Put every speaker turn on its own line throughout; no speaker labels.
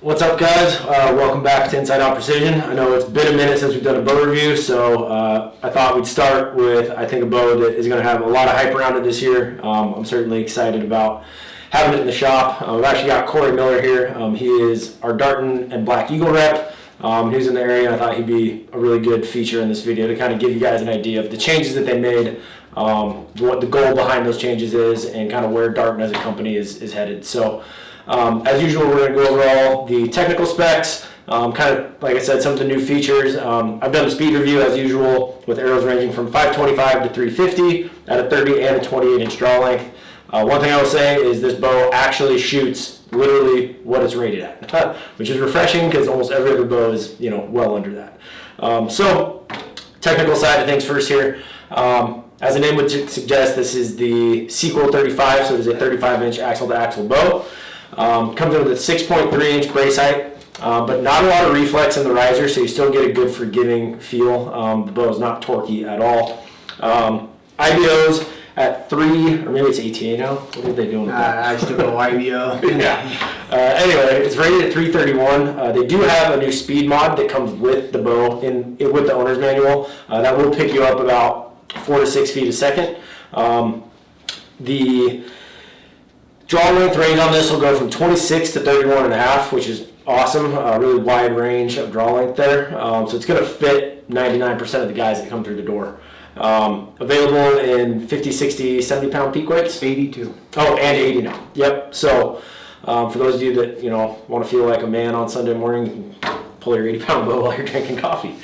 What's up, guys? Welcome back to Inside Out Precision. I know it's been a minute since we've done a bow review, so I thought we'd start with, I think, a bow that is going to have a lot of hype around it this year. I'm certainly excited about having it in the shop. We've actually got Cory Miller here. He is our Darton and Black Eagle rep. He's in the area, and I thought he'd be a really good feature in this video to kind of give you guys an idea of the changes that they made, what the goal behind those changes is, and kind of where Darton as a company is headed. So, as usual, we're going to go over all the technical specs, kind of, like I said, some of the new features. I've done a speed review, as usual, with arrows ranging from 525 to 350 at a 30 and a 28 inch draw length. One thing I will say is this bow actually shoots literally what it's rated at, which is refreshing because almost every other bow is, well under that. So, technical side of things first here. As the name would suggest, this is the Sequel 35, so it is a 35 inch axle to axle bow. Comes in with a 6.3 inch brace height, but not a lot of reflex in the riser, so you still get a good forgiving feel. The bow is not torquey at all. IBOs at 3, or maybe it's ATA now. What are they doing with that?
I still go IBO.
Yeah. Anyway, it's rated at 331. They do have a new speed mod that comes with the bow, with the owner's manual. That will pick you up about 4 to 6 feet a second. The draw length range on this will go from 26 to 31.5, which is awesome. Really wide range of draw length there. So it's going to fit 99% of the guys that come through the door. Available in 50, 60, 70 pound peak weights.
82.
Oh, and 80 now. Yep. So for those of you that want to feel like a man on Sunday morning, you can pull your 80 pound bow while you're drinking coffee.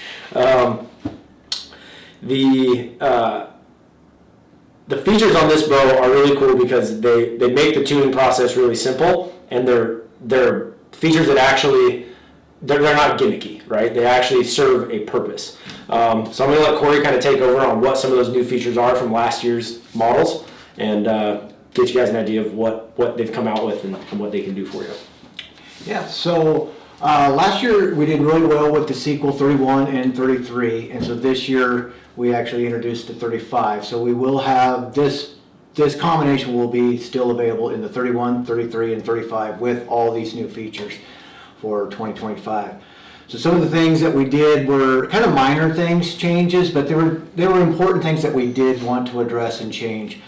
The features on this bow are really cool because they make the tuning process really simple, and they're features that actually, they're not gimmicky, right? They actually serve a purpose. So I'm going to let Cory kind of take over on what some of those new features are from last year's models, and get you guys an idea of what they've come out with and what they can do for you.
Yeah, so last year we did really well with the Sequel 31 and 33, and so this year we actually introduced the 35. So we will have this combination will be still available in the 31, 33, and 35 with all these new features for 2025. So some of the things that we did were kind of minor changes, but they were important things that we did want to address and change.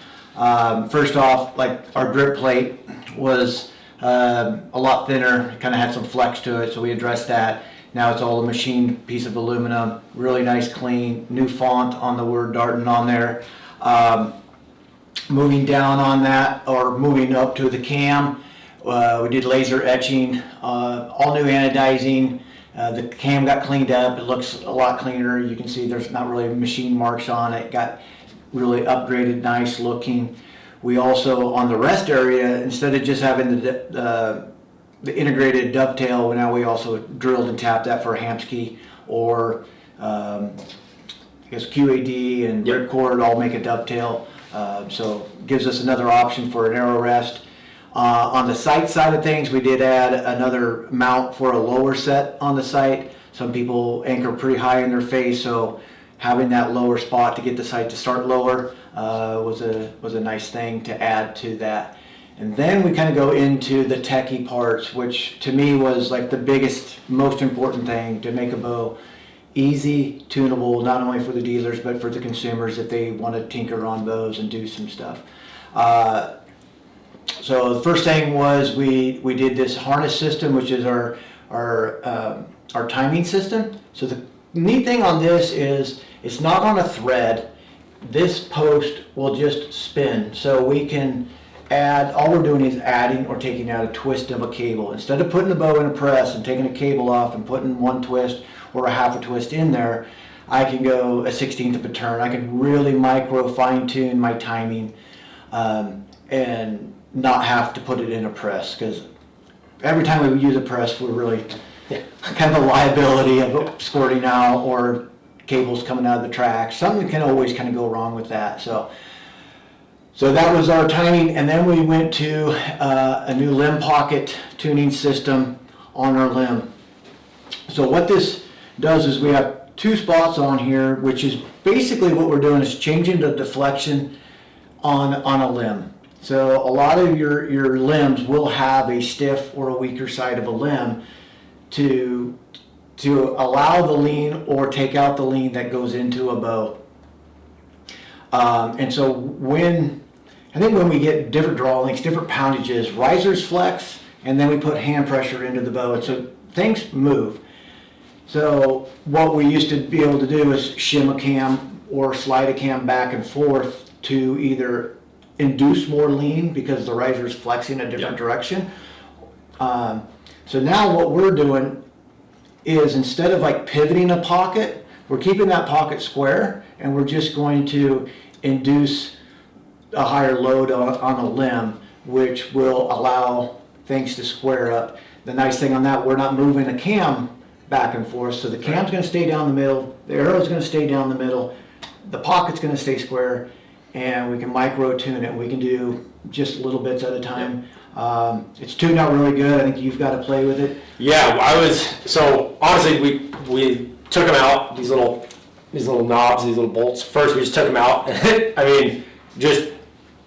First off, like our grip plate was a lot thinner, kind of had some flex to it, so we addressed that. Now it's all a machined piece of aluminum, really nice, clean, new font on the word Darton on there. Moving down on that, or moving up to the cam, we did laser etching, all new anodizing. The cam got cleaned up, it looks a lot cleaner. You can see there's not really machine marks on it, got really upgraded, nice looking. We also, on the rest area, instead of just having the integrated dovetail, now we also drilled and tapped that for Hamsky, or I guess QAD and ripcord all make a dovetail. So gives us another option for an arrow rest. On the sight side of things, we did add another mount for a lower set on the sight. Some people anchor pretty high in their face, so having that lower spot to get the sight to start lower was a nice thing to add to that. And then we kind of go into the techie parts, which to me was like the biggest, most important thing to make a bow easy, tunable, not only for the dealers, but for the consumers if they want to tinker on bows and do some stuff. So the first thing was we did this harness system, which is our timing system. So the neat thing on this is it's not on a thread. This post will just spin, so we can add, all we're doing is adding or taking out a twist of a cable. Instead of putting the bow in a press and taking a cable off and putting one twist or a half a twist in there, I can go a 16th of a turn. I can really micro fine tune my timing and not have to put it in a press, because every time we use a press we're really kind of a liability of squirting out or cables coming out of the track. Something can always kind of go wrong with that. So that was our timing, and then we went to a new limb pocket tuning system on our limb. So what this does is we have two spots on here, which is basically what we're doing is changing the deflection on a limb. So a lot of your limbs will have a stiff or a weaker side of a limb. to allow the lean or take out the lean that goes into a bow. And so when we get different draw lengths, different poundages, risers flex, and then we put hand pressure into the bow, and so things move. So what we used to be able to do is shim a cam or slide a cam back and forth to either induce more lean because the riser is flexing a different direction. So now what we're doing is, instead of like pivoting a pocket, we're keeping that pocket square, and we're just going to induce a higher load on a limb, which will allow things to square up. The nice thing on that, we're not moving the cam back and forth, so the cam's going to stay down the middle, the arrow's going to stay down the middle, the pocket's going to stay square, and we can micro tune it. We can do just little bits at a time. It's tuned out really good. I think you've got to play with it.
Yeah, so honestly, we took them out, these little knobs, these little bolts. First, we just took them out. I mean, just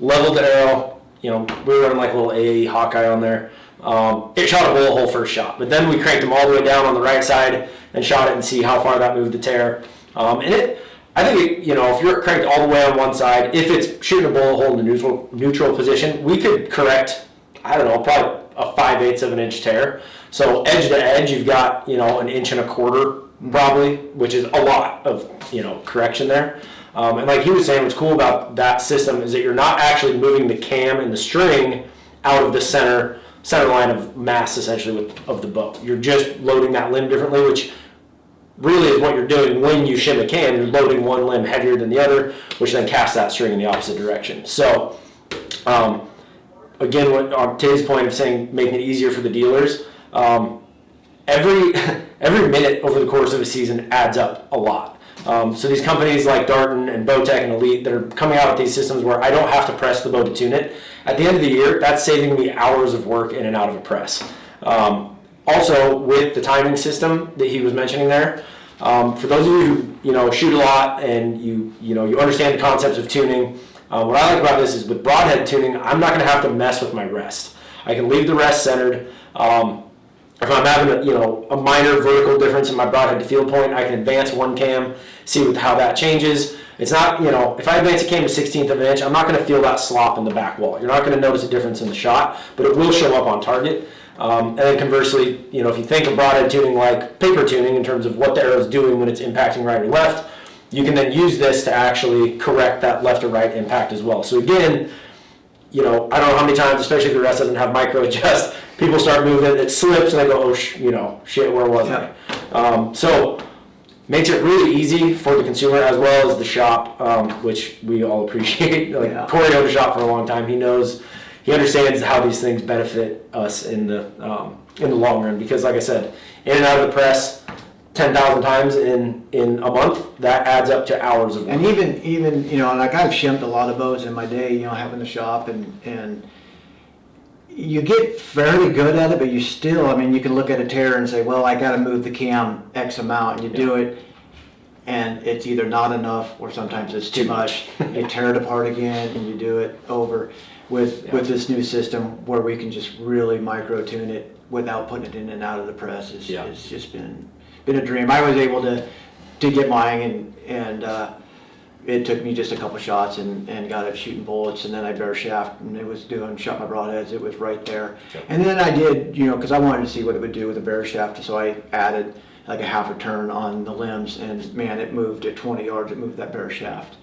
leveled the arrow. You know, we were running like a little AAE Hawkeye on there. It shot a bullet hole first shot, but then we cranked them all the way down on the right side and shot it and see how far that moved the tear. I think if you're cranked all the way on one side, if it's shooting a bullet hole in the neutral position, we could correct, I don't know, probably a 5/8 of an inch tear. So edge to edge, you've got, 1.25 inches probably, which is a lot of, correction there. And like he was saying, what's cool about that system is that you're not actually moving the cam and the string out of the center line of mass, essentially, of the bow. You're just loading that limb differently, which really is what you're doing when you shim a cam. You're loading one limb heavier than the other, which then casts that string in the opposite direction. So, again, on today's point of saying making it easier for the dealers, every minute over the course of a season adds up a lot. So these companies like Darton and Bowtech and Elite that are coming out with these systems where I don't have to press the bow to tune it, at the end of the year, that's saving me hours of work in and out of a press. Also, with the timing system that he was mentioning there, for those of you who shoot a lot and you understand the concepts of tuning, what I like about this is with broadhead tuning, I'm not going to have to mess with my rest. I can leave the rest centered. If I'm having a minor vertical difference in my broadhead to field point, I can advance one cam, see how that changes. It's not, if I advance a cam to 1/16 of an inch, I'm not going to feel that slop in the back wall. You're not going to notice a difference in the shot, but it will show up on target. And then conversely, if you think of broadhead tuning like paper tuning in terms of what the arrow is doing when it's impacting right or left, you can then use this to actually correct that left or right impact as well. So again, I don't know how many times, especially if the rest doesn't have micro adjust, people start moving, it slips, and they go, oh, shit, where was I? So makes it really easy for the consumer as well as the shop, which we all appreciate. Cory owned a shop for a long time. He understands how these things benefit us in the long run, because like I said, in and out of the press 10,000 times in a month, that adds up to hours of work.
And even like I've shimped a lot of bows in my day, having the shop, and you get fairly good at it, but you still, you can look at a tear and say, well, I got to move the cam X amount, and you do it, and it's either not enough or sometimes it's too much. You tear it apart again, and you do it over. With this new system where we can just really micro tune it without putting it in and out of the press, it's just been a dream. I was able to get mine, and it took me just a couple shots and got it shooting bullets, and then I bare shaft and shot my broadheads. It was right there. Yep. And then I did, because I wanted to see what it would do with a bare shaft, so I added like a half a turn on the limbs, and man, it moved at 20 yards. It moved that bare shaft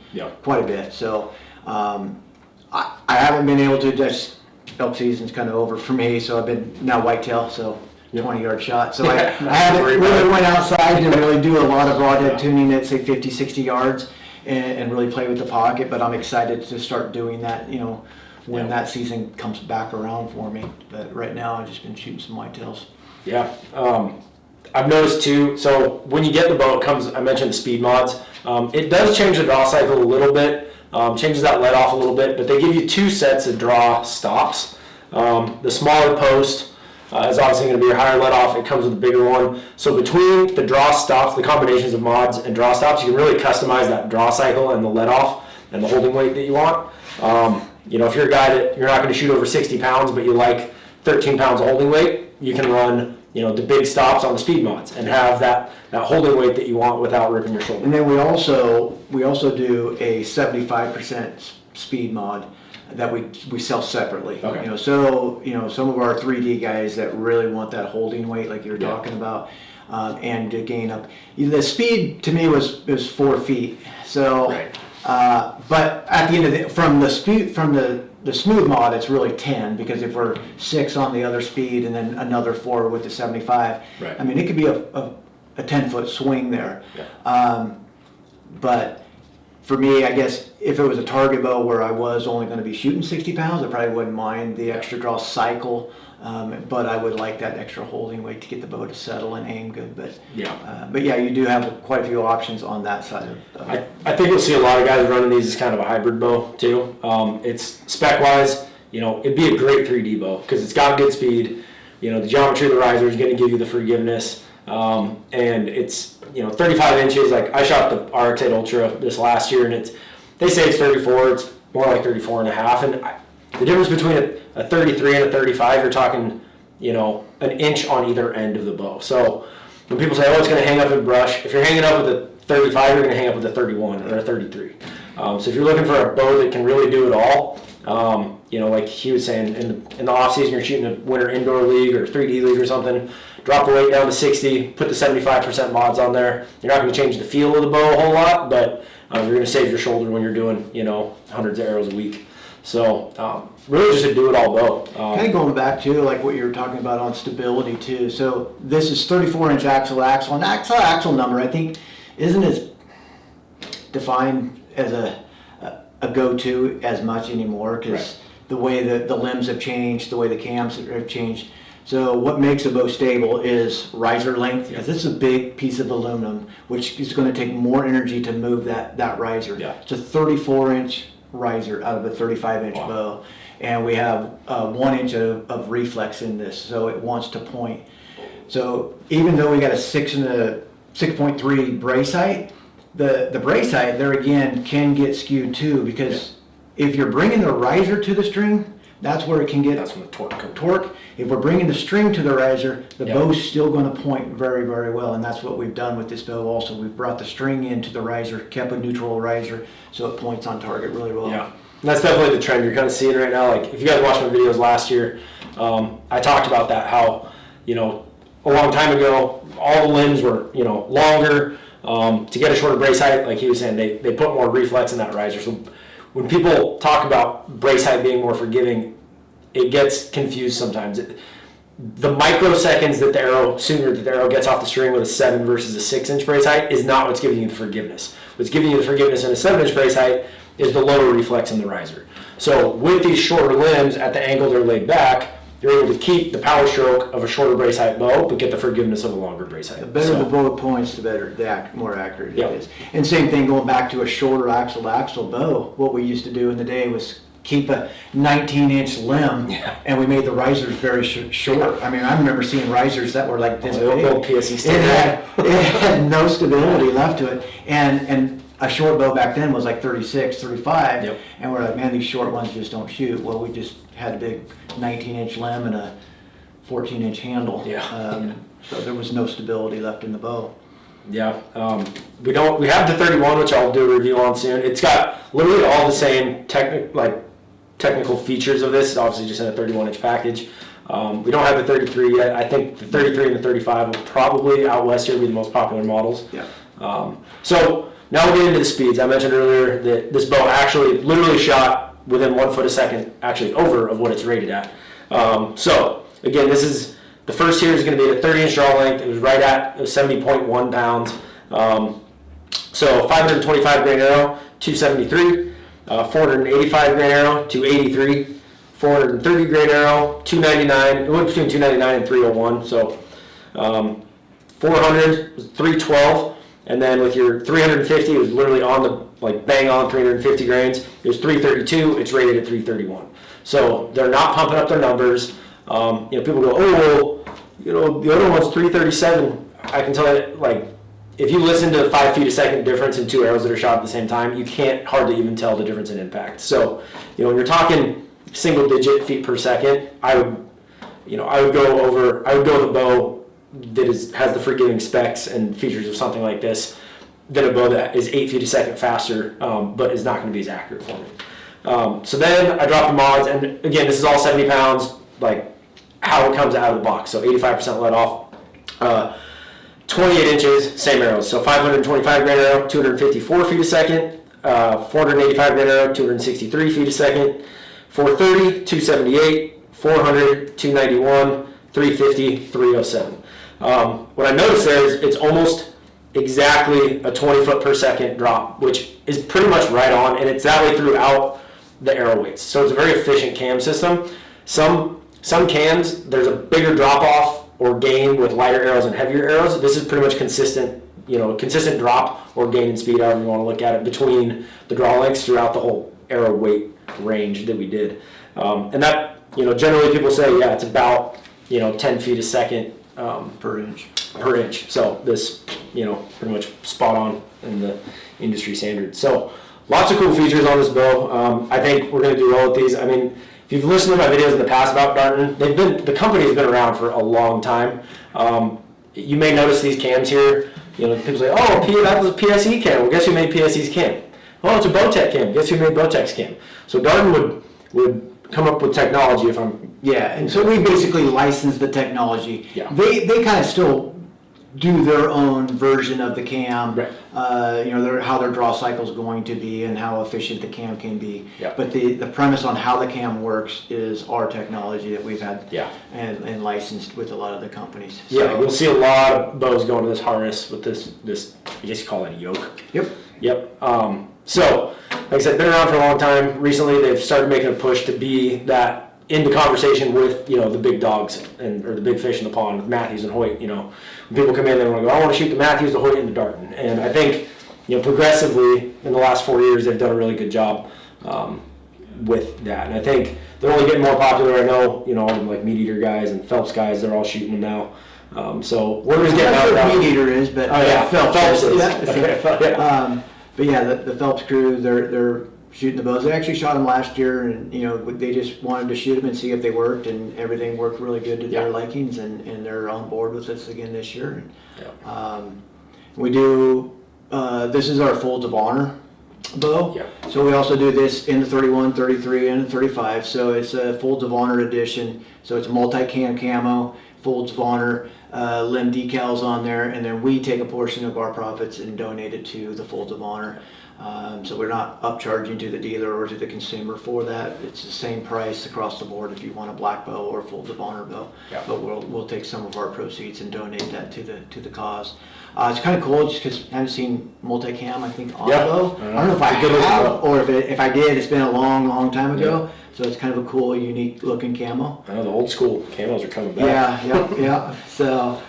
quite a bit. So I haven't been able to, just elk season's kind of over for me, so I've been now whitetail, so 20-yard shot. So I haven't really went outside to really do a lot of broadhead tuning at say 50, 60 yards and really play with the pocket, but I'm excited to start doing that, when that season comes back around for me. But right now I've just been shooting some whitetails. Yeah.
I've noticed too, so when you get the bow, I mentioned the speed mods. It does change the draw cycle a little bit. Changes that let off a little bit, but they give you 2 sets of draw stops. The smaller post is obviously going to be your higher let off. It comes with a bigger one. So between the draw stops, the combinations of mods and draw stops, you can really customize that draw cycle and the let off and the holding weight that you want. If you're a guy that you're not going to shoot over 60 pounds, but you like 13 pounds of holding weight, you can run the big stops on the speed mods and have that holding weight that you want without ripping your shoulder.
And then we also do a 75% speed mod that we sell separately.
Okay.
So some of our 3D guys that really want that holding weight like you were talking about, and to gain up. The speed to me was 4 feet. So,
Right.
But at the end of the smooth mod, it's really 10, because if we're 6 on the other speed and then another 4 with the 75,
Right.
I mean, it could be a 10-foot swing there.
Yeah.
But for me, I guess if it was a target bow where I was only going to be shooting 60 pounds, I probably wouldn't mind the extra draw cycle. But I would like that extra holding weight to get the bow to settle and aim good. But yeah, you do have quite a few options on that side of it.
I think you'll see a lot of guys running these as kind of a hybrid bow too. It's spec wise, it'd be a great 3D bow because it's got good speed. The geometry of the riser is going to give you the forgiveness, and it's 35 inches. Like I shot the RX-8 Ultra this last year, and they say it's 34. It's more like 34 and a half, and the difference between a 33 and a 35, you're talking, an inch on either end of the bow. So when people say, oh, it's going to hang up in brush, if you're hanging up with a 35, you're going to hang up with a 31 or a 33. So if you're looking for a bow that can really do it all, like he was saying, in the off season, you're shooting a winter indoor league or 3D league or something, drop the weight down to 60, put the 75% mods on there. You're not going to change the feel of the bow a whole lot, but you're going to save your shoulder when you're doing, hundreds of arrows a week. So really just a do-it-all bow.
Kind of going back to like what you were talking about on stability too. So this is 34-inch axle-axle. And axle-axle number, I think, isn't as defined as a go-to as much anymore, because the way that the limbs have changed, the way the cams have changed. So what makes a bow stable is riser length, because this is a big piece of aluminum, which is going to take more energy to move that riser.
Yeah.
It's a 34-inch riser out of a 35-inch bow, and we have 1 inch of reflex in this, so it wants to point. So even though we got a 6.3 brace height, the brace height there again can get skewed too, because if you're bringing the riser to the string, that's where it can get torque. If we're bringing the string to the riser, the bow's still going to point very, very well, and that's what we've done with this bow also. We've brought the string into the riser, kept a neutral riser, so it points on target really well.
Yeah, and that's definitely the trend you're kind of seeing right now. Like if you guys watched my videos last year, I talked about that, how, a long time ago, all the limbs were, longer. To get a shorter brace height, like he was saying, they put more reflex in that riser. So when people talk about brace height being more forgiving, it gets confused sometimes. The microseconds that the arrow gets off the string with a 7 versus a 6-inch brace height is not what's giving you the forgiveness. What's giving you the forgiveness in a 7-inch brace height is the lower reflex in the riser. So with these shorter limbs at the angle they're laid back, you're able to keep the power stroke of a shorter brace height bow, but get the forgiveness of a longer brace height.
The better the bow points, the better, more accurate it is. And same thing going back to a shorter axle-to-axle bow. What we used to do in the day was keep a 19-inch limb, and we made the risers very short. I mean, I remember seeing risers that were like this big. It had no stability left to it, and a short bow back then was like 36, 35, and we're like, man, these short ones just don't shoot. Well, we just had a big 19-inch limb and a 14-inch handle, so there was no stability left in the bow.
Yeah, we have the 31, which I'll do a review on soon. It's got literally all the same technical features of this. It's obviously just in a 31-inch package. We don't have the 33 yet. I think the 33 and the 35 will probably out west here be the most popular models. So now we'll get into the speeds. I mentioned earlier that this bow actually literally shot within 1 foot a second, actually over of what it's rated at. So again, the first here is going to be at a 30-inch draw length. It was right at 70.1 pounds. So 525 grain arrow, 273. 485 grain arrow, 283. 430 grain arrow, 299. It went between 299 and 301. So 400 was 312. And then with your 350, it was literally on the, bang on 350 grains. It was 332. It's rated at 331. So they're not pumping up their numbers. People go, oh, well, the other one's 337. I can tell you, if you listen to 5 feet a second difference in 2 arrows that are shot at the same time, you can't hardly even tell the difference in impact. So, when you're talking single-digit feet per second, I would go the bow that has the forgiving specs and features of something like this than a bow that is 8 feet a second faster, but is not going to be as accurate for me. So then I dropped the mods, and again, this is all 70 pounds, like how it comes out of the box. So 85% let off. 28 inches, same arrows. So 525 grain arrow, 254 feet a second. 485 grain arrow, 263 feet a second. 430, 278, 400, 291, 350, 307. What I noticed there is it's almost exactly a 20 foot per second drop, which is pretty much right on, and it's that way throughout the arrow weights. So it's a very efficient cam system. Some cams, there's a bigger drop off or gain with lighter arrows and heavier arrows. This is pretty much consistent, consistent drop or gain in speed, however you want to look at it, between the draw lengths throughout the whole arrow weight range that we did. And that, generally people say, yeah, it's about, 10 feet a second
per inch.
Per inch. So this, pretty much spot on in the industry standard. So lots of cool features on this bow. I think we're going to do well with these. I mean, if you've listened to my videos in the past about Darton, the company has been around for a long time. You may notice these cams here. People say, oh, that was a PSE cam. Well, guess who made PSE's cam? Oh, it's a Bowtech cam. Guess who made Bowtech's cam? So Darton would come up with technology if I'm...
Yeah, and so we basically license the technology.
Yeah.
They kind of still do their own version of the cam,
right.
How their draw cycle is going to be and how efficient the cam can be.
Yeah.
But the premise on how the cam works is our technology that we've had and licensed with a lot of the companies.
Yeah, so, you'll see a lot of bows going to this harness with this I guess you call it a yoke. Yep. So, like I said, been around for a long time. Recently, they've started making a push to be that into conversation with the big dogs or the big fish in the pond with Matthews and Hoyt. When people come in, they want to go, I want to shoot the Matthews, the Hoyt, and the Darton. And I think progressively in the last 4 years, they've done a really good job with that. And I think they're only getting more popular. I know like Meat Eater guys and Phelps guys, they're all shooting them now. So we're just getting out of
Meat Eater is, but
Phelps is.
Okay. But yeah, the Phelps crew, they're shooting the bows. They actually shot them last year, and they just wanted to shoot them and see if they worked, and everything worked really good to their likings, and they're on board with us again this year. We do. This is our Folds of Honor bow. Yeah. So we also do this in the 31, 33, and the 35. So it's a Folds of Honor edition. So it's a multi-cam camo, Folds of Honor, limb decals on there, and then we take a portion of our profits and donate it to the Folds of Honor. So we're not upcharging to the dealer or to the consumer for that. It's the same price across the board if you want a black bow or a Folds of Honor bow. Yeah. But we'll take some of our proceeds and donate that to the cause. It's kind of cool just because I haven't seen multicam, I think, on a bow. I don't know if I have, or if I did, it's been a long time ago. Yeah. So it's kind of a cool, unique looking camo.
I know the old school camos are coming back.
Yeah. So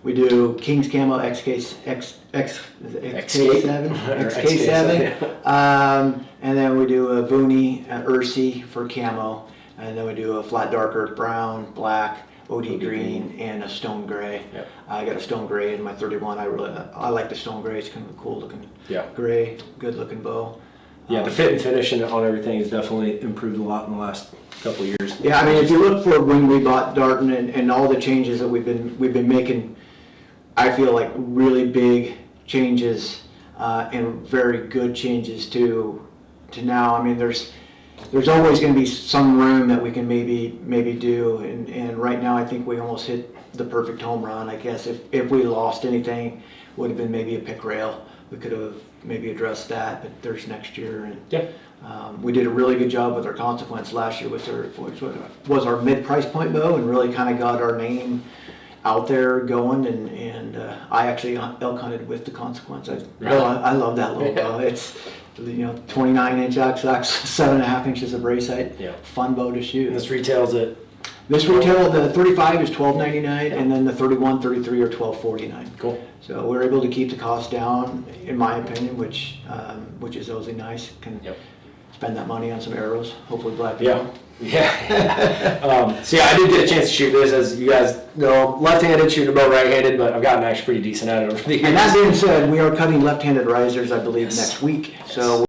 we do King's Camo XK7, and then we do a Vooney Ursi for camo, and then we do a flat dark earth brown, black, OD green, and a stone gray. Yep. I got a stone gray in my 31. I like the stone gray. It's kind of a cool looking gray, good looking bow.
Yeah, the fit and finish on everything has definitely improved a lot in the last couple of years.
Yeah, I mean, if you look for when we bought Darton and all the changes that we've been making, I feel like really big changes and very good changes to now. I mean, there's always going to be some room that we can maybe do, and right now I think we almost hit the perfect home run. I guess if we lost anything, would have been maybe a pick rail. We could have maybe addressed that, but there's next year. And we did a really good job with our Consequence last year, which was our mid-price point bow, and really kind of got our name out there going. And I actually elk hunted with the Consequence. I love that little bow. It's 29-inch axis, 7.5 inches of brace height. Yeah. Fun bow to shoot.
And this retails at?
This retail, the 35 is $12.99, and then the 31, 33 are $12.49.
Cool.
So we're able to keep the cost down, in my opinion, which is always nice. Can spend that money on some arrows, hopefully black.
Yeah. So I did get a chance to shoot this, as you guys know. Left-handed, shooting a bow right-handed, but I've gotten actually pretty decent at it over the years.
And that being said, we are cutting left-handed risers, I believe, next week. So